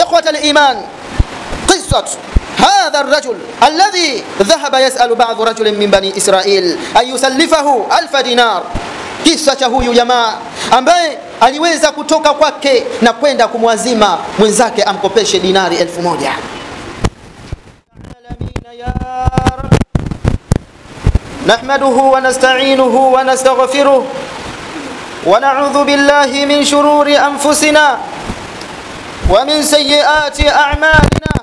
إخوة الإيمان، قصة هذا الرجل الذي ذهب يسأل بعض رجل من بني إسرائيل أن يسلفه 1000 دينار. Kisa cha huyu jamaa ambaye aliweza kutoka kwake na kwenda kumwazima mwenzake amkopeshe dinari 1000. Nahmaduhu wa nasta'inuhu wa nastaghfiruh wa na'udhu billahi min shururi anfusina wa min sayyiati a'malina.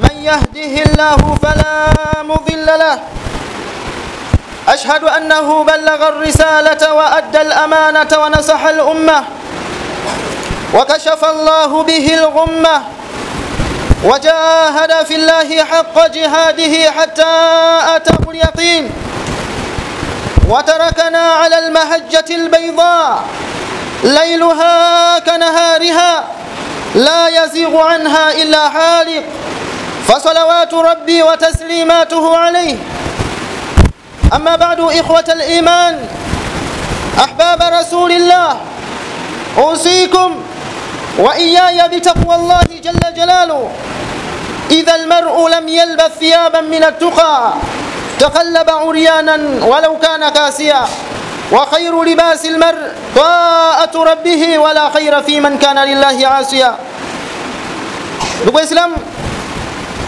Man yahdihillahu fala mudilla lahu. أشهد أنه بلغ الرسالة وأدى الأمانة ونصح الأمة وكشف الله به الغمة وجاهد في الله حق جهاده حتى أتاه اليقين وتركنا على المحجة البيضاء ليلها كنهارها لا يزيغ عنها إلا حالق فصلوات ربي وتسليماته عليه. أما بعد إخوة الإيمان أحباب رسول الله، أوصيكم وإياي بتقوى الله جل جلاله. إذا المرء لم يلبث ثيابا من التقى تقلب عريانا ولو كان كاسيا، وخير لباس المرء طاعة ربه ولا خير في من كان لله عاصيا. Ndugu Islam,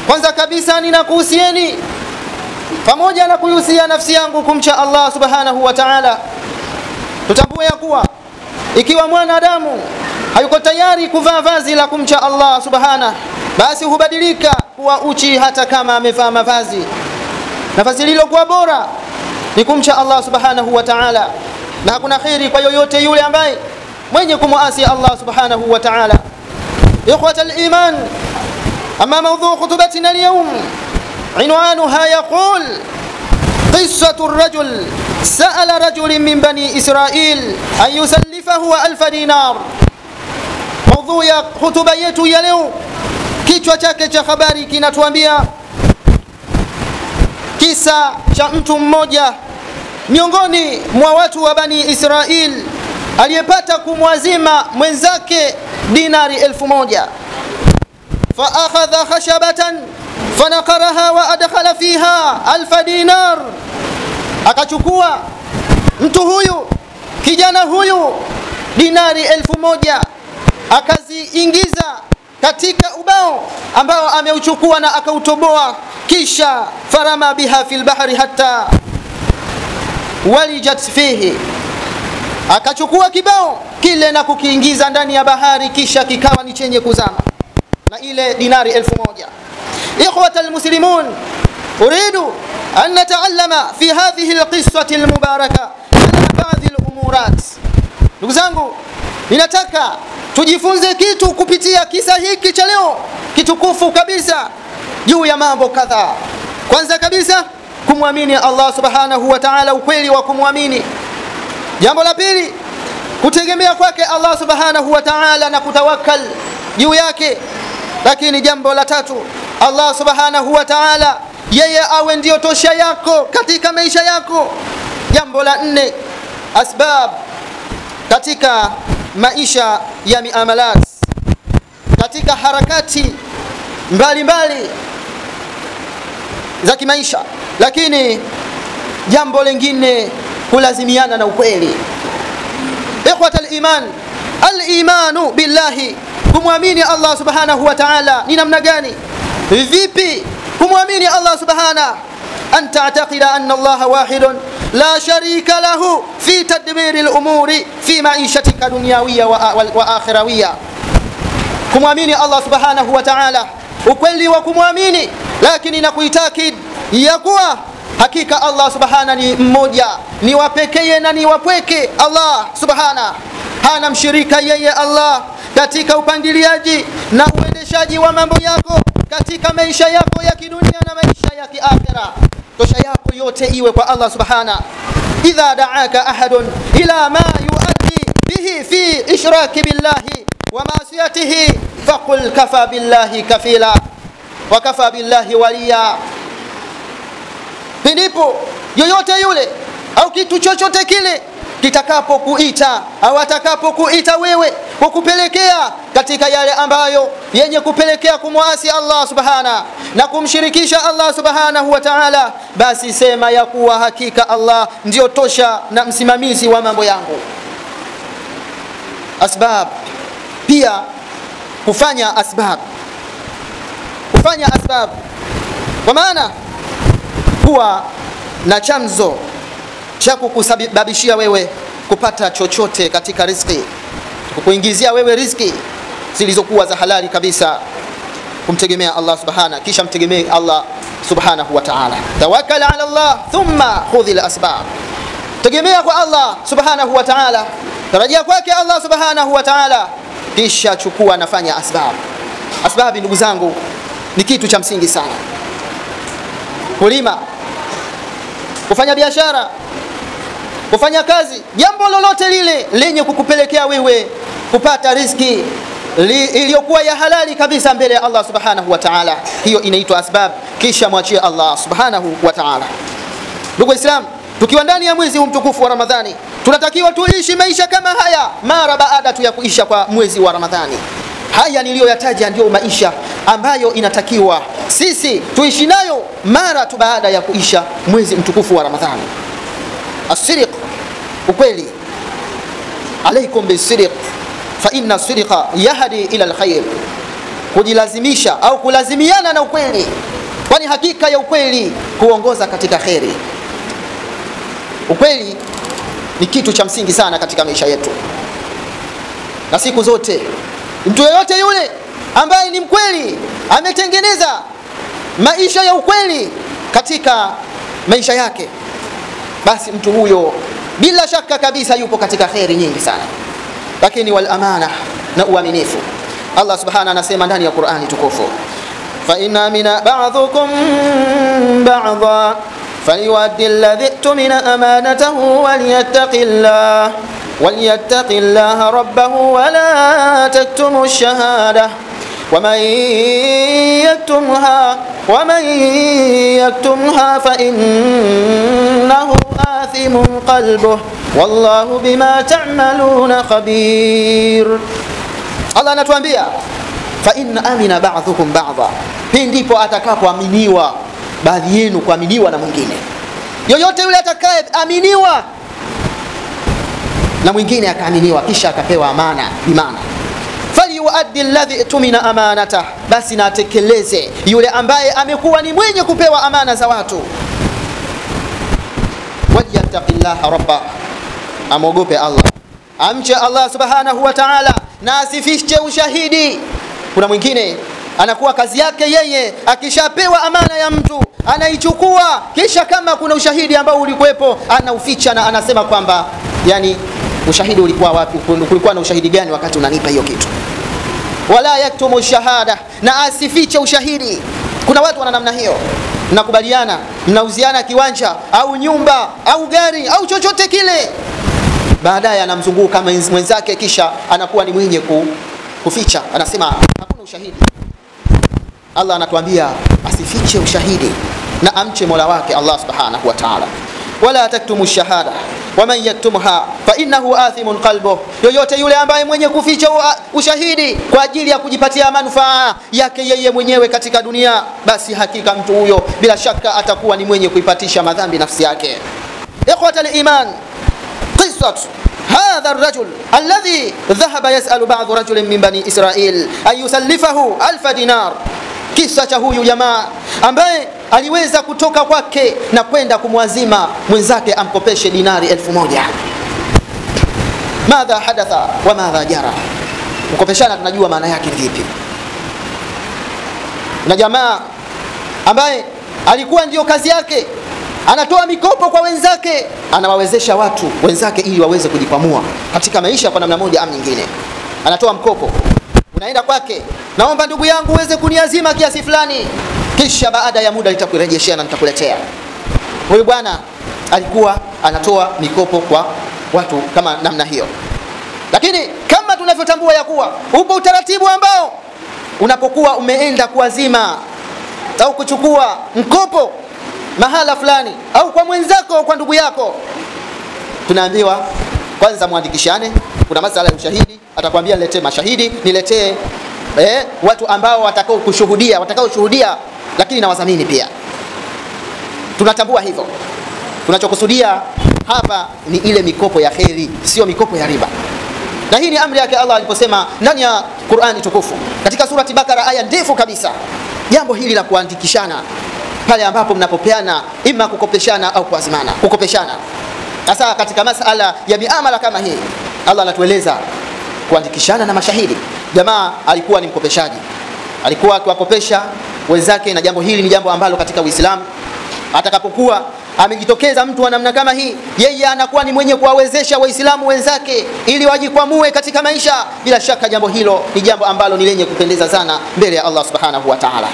kwanza kabisa ninakuhusieni pamoja na kuhusia nafsi yangu kumcha Allah subhanahu wa ta'ala. Tutambue ya kuwa ikiwa mwanadamu hayuko tayari kuvaa vazi la kumcha Allah subhanahu, basi hubadilika kuwa uchi hata kama amevaa mavazi. Nafasi lilokuwa bora ni kumcha Allah subhanahu wa ta'ala, na hakuna khairi kwa yoyote yule ambaye mwenye kumuasi Allah subhanahu wa ta'ala. Ikhwata al-iman, amma mawdhu khutbatina al-yawm عنوانها يقول: قصة الرجل سأل رجل من بني إسرائيل أن يسلفه 1000 دينار. موضوع ya hutuba yetu ya leo, kichwa chake cha habari kinatuambia kisa cha mtu mmoja miongoni mwa watu wa Bani Israil aliyepata kumwazima mwenzake dinari 1000. Fa akhadha khashabatan fanaqaraha wa adkhala fiha 1000 dinar. Akachukua mtu huyu, kijana huyu, dinari 1000 akaziingiza katika ubao ambao ameuchukua na akautoboa, kisha farama biha fil bahri hatta walijat fihi. Akachukua kibao kile na kukiingiza ndani ya bahari, kisha kikawa ni chenye kuzama na ile dinari 1000. إخوة المسلمون، أريد أن نتعلم في هذه القصة المباركة بعض الأمورات. Ndugu zangu, ninataka tujifunze kitu kupitia kisa hiki cha leo kitukufu kabisa juu ya mambo kadhaa. Kwanza kabisa, kumwamini Allah subhanahu wa ta'ala, ukweli wa kumwamini. Jambo la pili, kutegemea kwake Allah subhanahu wa ta'ala na kutawakkal juu yake. Lakini jambo la tatu, Allah subhanahu wa ta'ala yeye awe ndio tosha yako katika maisha yako. Jambo la 4, asbab katika maisha ya miamalat, katika harakati mbalimbali za kimaisha. Lakini jambo lingine, kulazimiana na ukweli. Ikhwatal iman, al-imanu billahi, kumwamini Allah subhanahu wa ta'ala ni namna gani? Vipi kumwamini Allah subhanahu? An ta'taqida anna Allah wahidun la sharika lahu fi tadbiri al-umuri fi ma'ishatika dunyawiyya wa akhirawiyya. Kumwamini Allah subhanahu wa ta'ala, ukweli wa kumwamini, lakini na kuitakid ya kuwa hakika Allah subhanahu ni mmoja, ni wapekee na ni wapweke. Allah subhanahu hana mshirika yeye Allah katika upangiliaji na uendeshaji wa mambo yako katika maisha yako ya kidunia na maisha ya kiakhira. Tosha yako yote iwe kwa Allah subhanahu. Idha da'aka ahadun ila ma yuaddi bihi fi ishraki billahi wa ma'siyatihi faqul kafa billahi kafila wa kafa billahi waliya. Ndipo yoyote yule au kitu chochote kile kitakapokuita au atakapokuita wewe kukupelekea katika yale ambayo yenye kupelekea kumwasi Allah subhana na kumshirikisha Allah subhanahu wa ta'ala, basi sema ya kuwa hakika Allah ndio tosha na msimamizi wa mambo yangu. Asbab, pia kufanya asbab, kwa maana kuwa na chanzo cha kukusababishia wewe kupata chochote katika riziki, kukuingizia wewe riziki zilizokuwa za halali kabisa, kumtegemea Allah subhanahu, kisha mtegemee Allah subhanahu wa ta'ala. Tawakkal ala Allah thumma khudhil asbab, tegemea kwa Allah subhanahu wa ta'ala, tarajia kwake Allah subhanahu wa ta'ala, kisha chukua nafanya asbab. Asbabi ndugu zangu ni kitu cha msingi sana. Kulima, kufanya biashara, kufanya kazi, jambo lolote lile lenye kukupelekea wewe kupata riziki iliyokuwa ya halali kabisa mbele ya Allah subhanahu wa ta'ala, hiyo inaitwa asbab, kisha mwachie Allah subhanahu wa ta'ala. Ndugu Islam, tukiwa ndani ya mwezi mtukufu wa Ramadhani, tunatakiwa tuishi maisha kama haya mara baada tu ya kuisha kwa mwezi wa Ramadhani. Haya niliyoyataja ndio maisha ambayo inatakiwa sisi tuishi nayo mara tu baada ya kuisha mwezi mtukufu wa Ramadhani. As-sidq, ukweli. Alaykum bis-sidq fa inna as-sidqa yahdi ila al-khair. Kujilazimisha au kulazimiana na ukweli, kwani hakika ya ukweli kuongoza katika khairi. Ukweli ni kitu cha msingi sana katika maisha yetu, na siku zote mtu yeyote yule ambaye ni mkweli ametengeneza maisha ya ukweli katika maisha yake, basi mtu huyo bila shaka kabisa yupo katika khairi nyingi sana. Lakini wal amana, na uaminifu, Allah subhanahu anasema ndani ya Qur'ani tukufu, fa inna mina ba'dhukum ba'dha فليؤدي الذي اؤتمن أمانته وليتق الله ربه ولا تكتموا الشهادة ومن يكتمها فإنه آثم قلبه والله بما تعملون خبير. Allah anatuambia fa inna amina ba'dhukum ba'dha, ndipo atakapoaminiwa baadhi yenu kuaminiwa na mwingine. Yoyote yule atakaye aminiwa na mwingine akaaminiwa kisha akapewa amana, imana, falyuaddi alladhi tumina amanatah, basi na atekeleze yule ambaye amekuwa ni mwenye kupewa amana za watu. Walyattaqillaha rabbah, amogope Allah, amche Allah subhanahu wa ta'ala, na asifiche ushahidi. Kuna mwingine anakuwa kazi yake yeye akishapewa amana ya mtu anaichukua, kisha kama kuna ushahidi ambao ulikuwepo anauficha na anasema kwamba yani ushahidi ulikuwa wapi, kulikuwa na ushahidi gani wakati unanipa hiyo kitu. Wala yaktumu shahada, na asifiche ushahidi. Kuna watu wana namna hiyo, mnakubaliana, mnauziana kiwanja au nyumba au gari au chochote kile, baadaye anamzunguka mwenzake kisha anakuwa ni mwenye kuficha, anasema hakuna ushahidi. Allah anatuambia asifiche ushahidi na amche Mola wake Allah subhanahu wa ta'ala. Wala taktumu shahada waman yaktumha fa innahu athimun qalbuh, yoyote yule ambaye mwenye kuficha ushahidi kwa ajili ya kujipatia manufaa yake yeye mwenyewe katika dunia, basi hakika mtu huyo bila shaka atakuwa ni mwenye kuipatisha madhambi nafsi yake. Ikhwatal iman, qissat هذا الرجل الذي ذهب يسأل بعض رجل من بني إسرائيل أن يسلفه 1000 دينار. Kisa cha huyu jamaa ambaye aliweza kutoka kwake na kwenda kumwazima mwenzake amkopeshe dinari 1000. Madha hadatha wa madha jara. Kukopeshana tunajua maana yake vipi. Na jamaa ambaye alikuwa ndio kazi yake, anatoa mikopo kwa wenzake, anawawezesha watu wenzake ili waweze kujikwamua katika maisha kwa namna moja au nyingine. Anatoa mkopo, unaenda kwake, naomba ndugu yangu uweze kuniazima kiasi fulani, kisha baada ya muda nitakurejeshea na nitakuletea. Huyu bwana alikuwa anatoa mikopo kwa watu kama namna hiyo. Lakini kama tunavyotambua ya kuwa upo utaratibu ambao unapokuwa umeenda kuazima au kuchukua mkopo mahala fulani au kwa mwenzako au kwa ndugu yako, tunaambiwa kwanza muandikishane. Kuna masala ya ushahidi, atakwambia niletee mashahidi, niletee watu ambao watakao kushuhudia, lakini na wadhamini pia. Tunatambua hivyo. Tunachokusudia hapa ni ile mikopo ya kheri, sio mikopo ya riba. Na hii ni amri yake Allah aliposema ndani ya Qur'ani tukufu katika surati Bakara, aya ndefu kabisa, jambo hili la kuandikishana pale ambapo mnapopeana ima kukopeshana au kuazimana, kukopeshana. Sasa katika masala ya miamala kama hii, Allah anatueleza kuandikishana na mashahidi. Jamaa alikuwa ni mkopeshaji, alikuwa akiwakopesha wenzake, na jambo hili ni jambo ambalo katika Uislamu atakapokuwa amejitokeza mtu wa namna kama hii, yeye anakuwa ni mwenye kuwawezesha Waislamu wenzake ili wajikwamue katika maisha. Bila shaka jambo hilo ni jambo ambalo ni lenye kupendeza sana mbele ya Allah Subhanahu wa Ta'ala.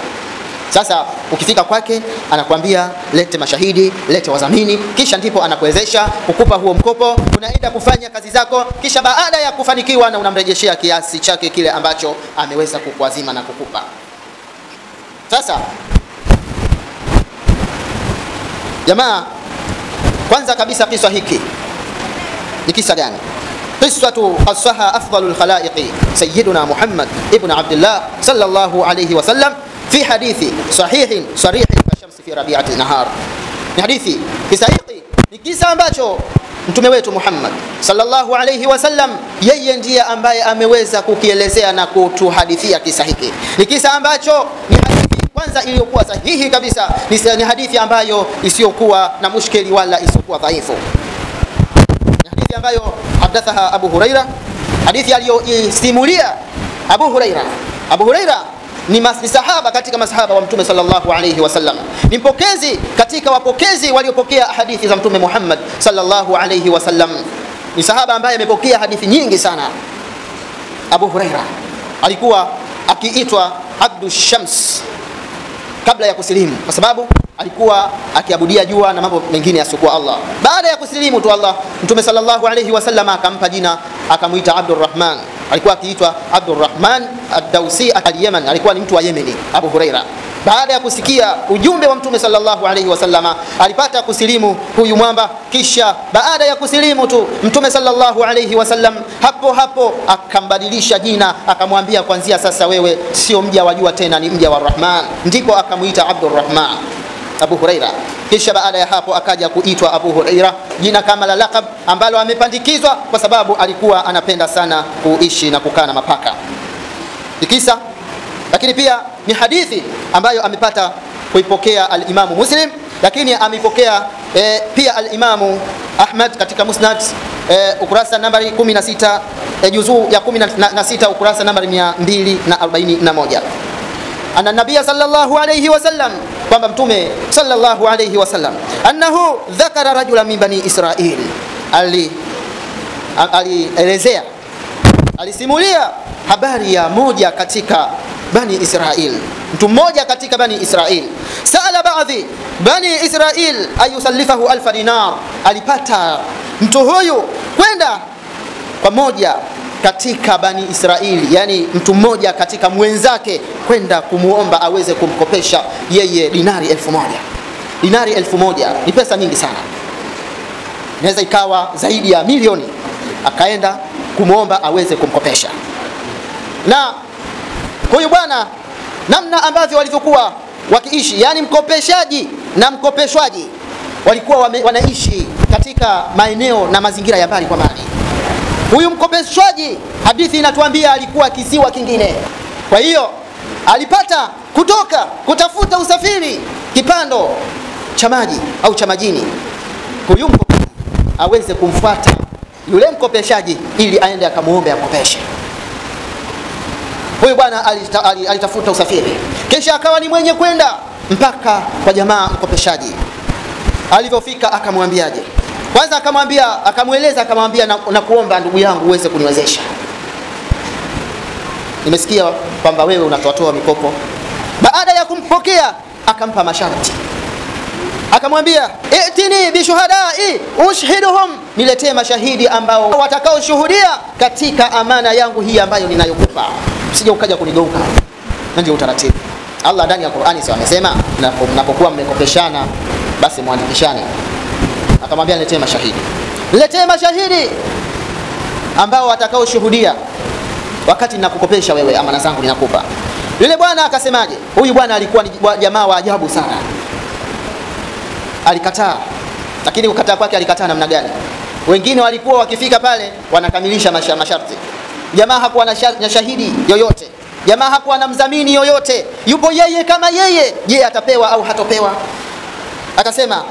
Sasa ukifika kwake anakuambia lete mashahidi, lete wadhamini, kisha ndipo anakuwezesha kukupa huo mkopo, unaenda kufanya kazi zako, kisha baada ya kufanikiwa na unamrejeshea kiasi chake kile ambacho ameweza kukuazima na kukupa. Sasa jamaa, kwanza kabisa kisa hiki ni kisa gani? Qissatu asaha afdalul khalaiqi sayyiduna Muhammad ibn Abdullah sallallahu alayhi wasallam fi hadithi sahihin sarihin kashamsi fi rabi'ati nahar. Ni hadithi, kisa hiki ni kisa ambacho mtume wetu Muhammad sallallahu alayhi wasallam yeye ndiye ambaye ameweza kukielezea na kutuhadithia kisa hiki. Ni kisa ambacho ni hadithi kwanza iliyokuwa sahihi kabisa, ni hadithi ambayo isiyokuwa na mushkeli wala isiyokuwa dhaifu. Ni hadithi ambayo hadathaha Abu Huraira, hadithi aliyosimulia Abu Huraira. Abu Huraira ni sahaba katika masahaba wa mtume sallallahu alayhi wasallam, ni mpokezi katika wapokezi waliopokea hadithi za mtume Muhammad sallallahu alayhi wasallam. Ni sahaba ambaye amepokea hadithi nyingi sana. Abu Huraira alikuwa akiitwa Abdu Shams kabla ya kusilimu, kwa sababu alikuwa akiabudia jua na mambo mengine yasiyokuwa Allah. Baada ya kusilimu tu Allah mtume sallallahu alayhi wasallam akampa jina, akamuita Abdurrahman. Alikuwa akiitwa Abdurrahman ad-Dawsi al-Yaman, alikuwa ni mtu wa Yemeni Abu Huraira. Baada ya kusikia ujumbe wa mtume sallallahu alayhi wasallama alipata kusilimu huyu mwamba. Kisha baada ya kusilimu tu mtume sallallahu alayhi wasallam hapo akambadilisha jina, akamwambia kuanzia sasa wewe sio mja wa jua tena, ni mja wa Rahman. Ndipo akamuita Abdurrahman Abu Huraira. Kisha baada ya hapo akaja kuitwa Abu Huraira, jina kama la laqab ambalo amepandikizwa kwa sababu alikuwa anapenda sana kuishi na kukaa na mapaka. Kisa lakini pia ni hadithi ambayo amepata kuipokea al-Imamu Muslim, lakini amepokea pia al-Imamu Ahmad katika Musnad, ukurasa nambari 16, juzuu ya 16 ukurasa nambari 241. Anna Nabii sallallahu alayhi wasallam, kwamba mtume sallallahu alayhi wasallam annahu dhakara rajulan min bani Israil, alielezea, alisimulia habari ya moja katika bani Israil, mtu mmoja katika bani Israil. Saala baadhi bani Israil ayusallifahu 1000 dinar, alipata mtu huyu kwenda kwa moja katika bani Israili, yani mtu mmoja katika mwenzake, kwenda kumuomba aweze kumkopesha yeye dinari 1000. Dinari 1000 ni pesa nyingi sana, inaweza ikawa zaidi ya milioni. Akaenda kumuomba aweze kumkopesha. Na huyu bwana, namna ambavyo walivyokuwa wakiishi, yani mkopeshaji na mkopeshwaji walikuwa wanaishi katika maeneo na mazingira ya mbali kwa mbali. Huyu mkopeshwaji, hadithi inatuambia alikuwa kisiwa kingine. Kwa hiyo alipata kutoka kutafuta usafiri kipando cha maji au cha majini, huyu mkopeshaji aweze kumfuata yule mkopeshaji ili aende akamuombe akopeshe. Huyu bwana alitafuta usafiri, kisha akawa ni mwenye kwenda mpaka kwa jamaa mkopeshaji. Alivyofika akamwambiaje? Kwanza akamweleza, akamwambia na kuomba ndugu yangu uweze kuniwezesha. Nimesikia kwamba wewe unatoa mikopo. Baada ya kumpokea akampa masharti. Akamwambia itini bishuhadai ushhiduhum, niletee mashahidi ambao watakaoshuhudia katika amana yangu hii ambayo ninayokupa. Usije ukaja kunigeuka. Ndio utaratibu. Allah ndani ya Qur'ani sio amesema mnapokuwa mmekopeshana basi muandikishane. Akamwambia niletee mashahidi. Niletee mashahidi. ambao watakao shuhudia wakati ninakukopesha wewe amana zangu ninakupa. Yule bwana akasemaje? Huyu bwana alikuwa ni jamaa wa ajabu sana. Alikataa. Lakini kukataa kwake alikataa namna gani? Wengine walikuwa wakifika pale wanakamilisha masharti. Jamaa hakuwa na shahidi yoyote. Jamaa hakuwa na mdhamini yoyote. Yupo yeye kama yeye. Je, atapewa au hatopewa? Akasema,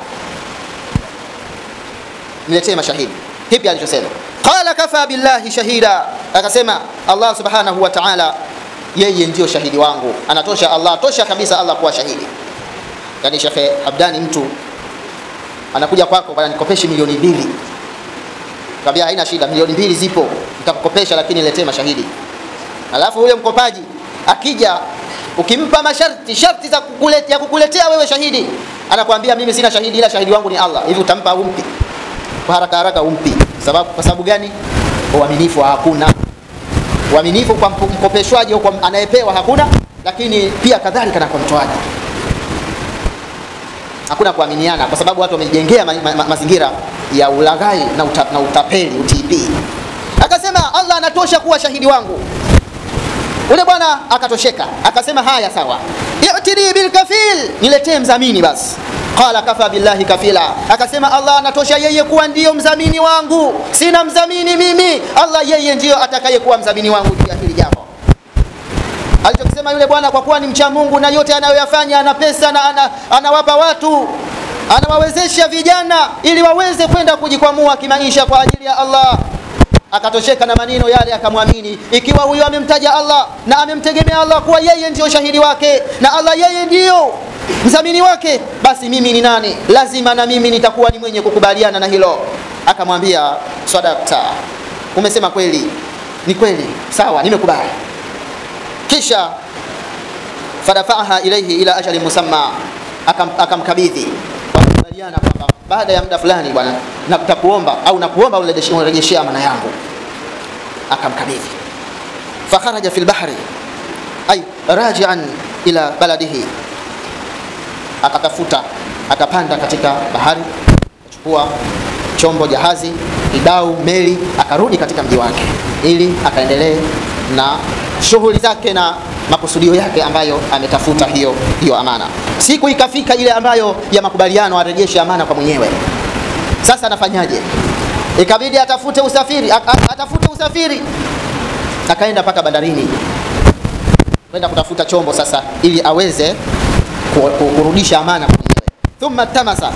niletee mashahidi. Hivi alichosema. Qala kafa billahi shahida. Akasema Allah subhanahu wa ta'ala yeye ndio shahidi wangu. Anatosha Allah, tosha kabisa Allah kuwa shahidi. Yani Sheikh Abdani, mtu anakuja kwako bwana, nikopeshe milioni 2. Kabia haina shida, milioni 2 zipo, nitakukopesha lakini niletee mashahidi. Alafu huyo mkopaji akija, ukimpa sharti za kukuletea wewe shahidi, anakuambia mimi sina shahidi ila shahidi wangu ni Allah. Hivi utampa au umpi? Kwa haraka umpi. Kwa sababu gani? Uaminifu hakuna. Uaminifu kwa mkopeshwaji au kwa anayepewa hakuna, lakini pia kadhalika na kwa mtoaji. Hakuna kuaminiana kwa sababu watu wamejengea mazingira ya ulaghai na utapeli, UTP. Akasema Allah anatosha kuwa shahidi wangu. Ule bwana akatosheka, akasema haya sawa. I'tini bil kafil, niletee mdhamini basi. Qala kafa billahi kafila. Akasema Allah anatosha yeye kuwa ndio mdhamini wangu. Sina mdhamini mimi. Allah yeye ndio atakayekuwa mdhamini wangu juu ya hili jambo. Alichokisema yule bwana, kwa kuwa ni mcha Mungu na yote anayoyafanya, ana pesa na anawapa watu, anawawezesha vijana ili waweze kwenda kujikwamua kimaisha kwa ajili ya Allah. Akatosheka na maneno yale, akamwamini. Ikiwa huyo amemtaja Allah na amemtegemea Allah kuwa yeye ndio shahidi wake na Allah yeye ndio mdhamini wake, basi mimi ni nani? Lazima na mimi nitakuwa ni mwenye kukubaliana na hilo. Akamwambia sadaqta, umesema kweli, ni kweli, sawa, nimekubali. Kisha fadafaha ilayhi ila ajali musamma, akamkabidhi. Wakubaliana kwamba baada ya muda fulani bwana, nakuomba au nakuomba urejeshe amana yangu. Akamkabidhi. Fakharaja fil bahri ay raji'an ila baladihi, akapanda katika bahari, akachukua chombo, jahazi, idau, meli, akarudi katika mji wake ili akaendelee na shughuli zake na makusudio yake ambayo ametafuta hiyo amana. Siku ikafika ile ambayo ya makubaliano arejeshe amana kwa mwenyewe. Sasa anafanyaje? Ikabidi atafute usafiri. Akaenda paka bandarini. Kwenda kutafuta chombo sasa ili aweze kurudisha amana kwa mwenyewe. Thumma tamasa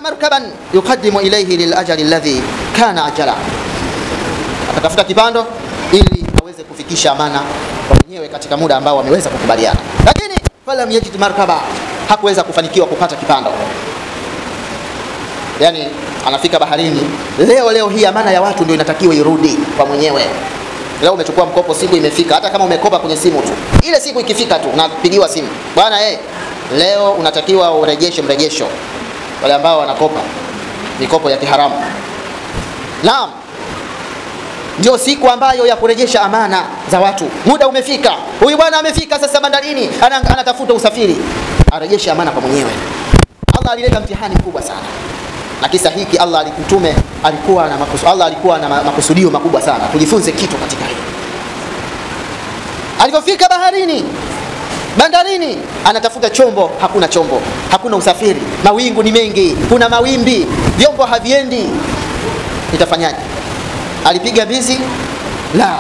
markaban yuqaddimu ilayhi lil ajali alladhi kana ajala. Akatafuta kipando ili aweze kufikisha amana kwa mwenyewe katika muda ambao wameweza kukubaliana. Lakini falam yajid markaba, hakuweza kufanikiwa kupata kipando. Yani anafika baharini, leo hii amana ya watu ndio inatakiwa irudi kwa mwenyewe. Leo umechukua mkopo, siku imefika, hata kama umekopa kwenye simu tu, ile siku ikifika tu unapigiwa simu, bwana leo unatakiwa urejeshe mrejesho. Wale ambao wanakopa mikopo ya kiharamu, naam, ndio siku ambayo ya kurejesha amana za watu. Muda umefika, huyu bwana amefika sasa bandarini, anatafuta usafiri, arejeshe amana kwa mwenyewe. Allah alileta mtihani mkubwa sana. Na kisa hiki Allah alikuwa na makusudio makubwa sana. Tujifunze kitu katika hili. Alipofika bandarini, anatafuta chombo, hakuna chombo, hakuna usafiri, mawingu ni mengi, kuna mawimbi, vyombo haviendi. Itafanyaje? Alipiga bizi? La.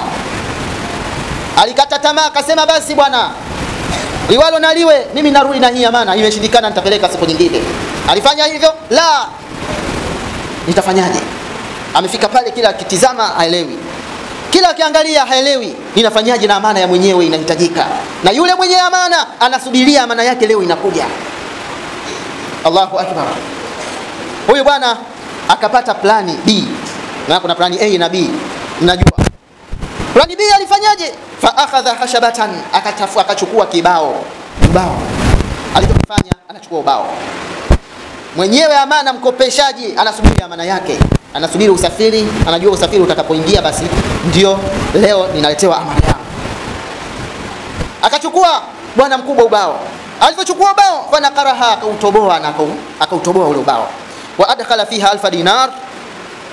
Alikata tamaa, akasema basi bwana, liwalo na liwe, mimi narudi na hii amana, imeshindikana nitapeleka siku nyingine. Alifanya hivyo? La. Nitafanyaje? Amefika pale, kila akitizama haelewi, kila akiangalia haelewi, ninafanyaje na amana ya mwenyewe inahitajika, na yule mwenye amana anasubiria amana yake leo inakuja. Allahu akbar. Huyu bwana akapata plani B, na kuna plani A na B. Mnajua plani B alifanyaje? Fa akhadha khashabatan, akachukua kibao. Alichofanya, anachukua ubao. Mwenyewe amana, mkopeshaji anasubiri amana yake, anasubiri usafiri, anajua usafiri utakapoingia basi ndio leo ninaletewa amana yangu. Akachukua bwana mkubwa ubao. Alipochukua ubao, fana qaraha, akautoboa ule ubao. Wa adkhala fiha 1000 dinar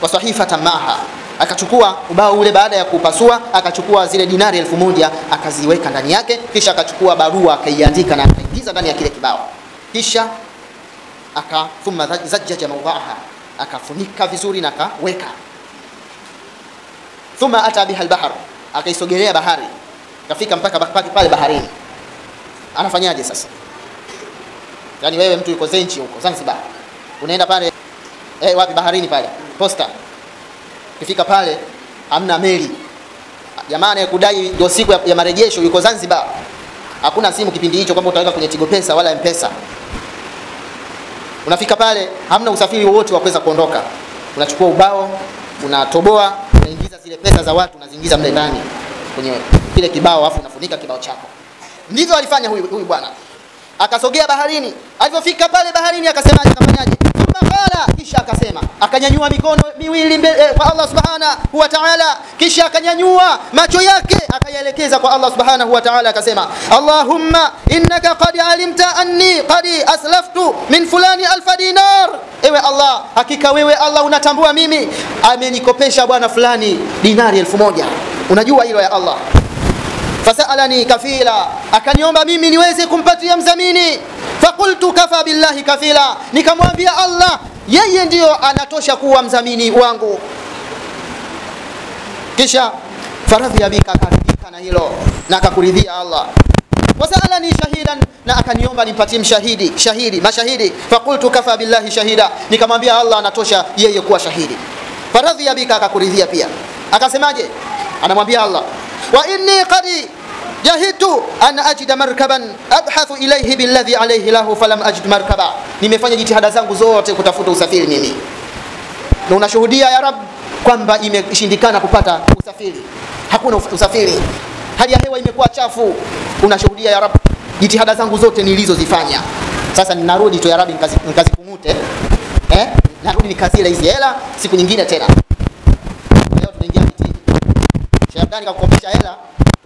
wa sahifatan maha, Akachukua ubao ule, baada ya kupasua akachukua zile dinari 1000 akaziweka ndani yake, kisha akachukua barua akaiandika na akaingiza ndani ya kile kibao, kisha thumma zajjaja mawda'aha, akafunika vizuri na akaweka. Thumma ata biha al-bahr, akaisogelea bahari, kafika mpaka pale baharini. Anafanyaje sasa? Yani wewe mtu yuko Zenji huko Zanzibar, unaenda pale wapi, baharini pale Posta. Ukifika pale hamna meli, jamaa anayekudai ndio siku ya marejesho yuko Zanzibar. Hakuna simu kipindi hicho kwamba utaweka kwenye Tigo Pesa wala M-Pesa. Unafika pale hamna usafiri wowote wa kuweza kuondoka. Unachukua ubao, unatoboa, unaingiza zile pesa za watu, unaziingiza mle ndani kwenye kile kibao, afu unafunika kibao chako. Ndivyo alifanya huyu bwana. Akasogea baharini. Alipofika pale baharini akasemaje, akafanyaje? Qala, kisha akasema, akanyanyua mikono miwili mbele kwa Allah subhanahu wa ta'ala, kisha akanyanyua macho yake akayaelekeza kwa Allah subhanahu wa ta'ala, akasema, Allahumma innaka qad alimta anni qad aslaftu min fulani 1000 dinar. Ewe Allah, hakika wewe Allah unatambua mimi amenikopesha bwana fulani dinari 1000. Unajua hilo ya Allah. Fasalani kafila, akaniomba mimi niweze kumpatia mdhamini. Faqultu kafa billahi kafila, nikamwambia Allah yeye ndio anatosha kuwa mdhamini wangu. Kisha faradhi bika, akaridhika na hilo na akakuridhia Allah. Wasalani shahidan, na akaniomba nimpatie mashahidi. Faqultu kafa billahi shahida, nikamwambia Allah anatosha yeye kuwa shahidi. Faradhi bika, akakuridhia pia. Akasemaje? Anamwambia Allah, wa inni qad jahitu an ajida markaban abhathu ilayhi billadhi alayhi lahu falam ajid markaba. Nimefanya jitihada zangu zote kutafuta usafiri mimi, na unashuhudia ya Rabb kwamba imeshindikana kupata usafiri. Hakuna usafiri, hali ya hewa imekuwa chafu. Unashuhudia ya Rabb jitihada zangu zote nilizozifanya. Sasa ninarudi tu ya Rabb nikazikungute, narudi nikazile hizi hela siku nyingine tena. Leo tunaingia mitini, Sheikh kakukopesha hela,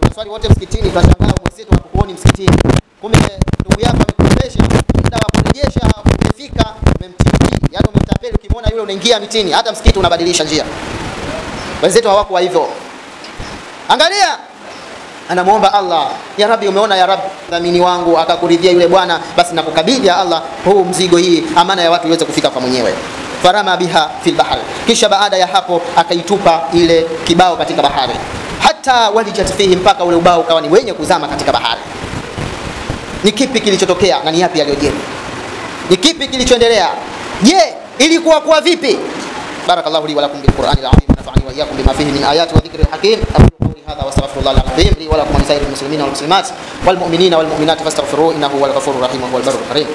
tunaswali wote msikitini, tunashangaa mwenzetu hakukuoni msikitini. Kumbe ndugu yako amekukopesha, muda wa kurejesha umefika, umemtipia. Yaani umemtapeli, ukimwona yule unaingia mitini, hata msikiti unabadilisha njia. Wenzetu hawako hivyo. Angalia, anamuomba Allah, ya Rabbi, umeona ya Rabbi dhamini wangu akakuridhia yule bwana, basi nakukabidhi ya Allah huu mzigo, hii amana ya watu iweze kufika kwa mwenyewe. Farama biha fil bahr, kisha baada ya hapo akaitupa ile kibao katika bahari. Hata walijat fihi, mpaka ule ubao ukawa ni wenye kuzama katika bahari. Ni kipi kilichotokea na ni yapi yaliyojiri? Ni kipi kilichoendelea? Je, ilikuwa kwa vipi? Barakallahu li wa lakum bil Qur'anil azim, nafa'ani wa iyyakum bima fihi min ayati wa dhikril hakim. Aqulu qawli hadha wa astaghfirullah al-azim li wa lakum wa lisa'iril muslimina wal muslimat wal mu'minina wal mu'minat fastaghfiruhu innahu huwal ghafurur rahim wa huwal barrul karim.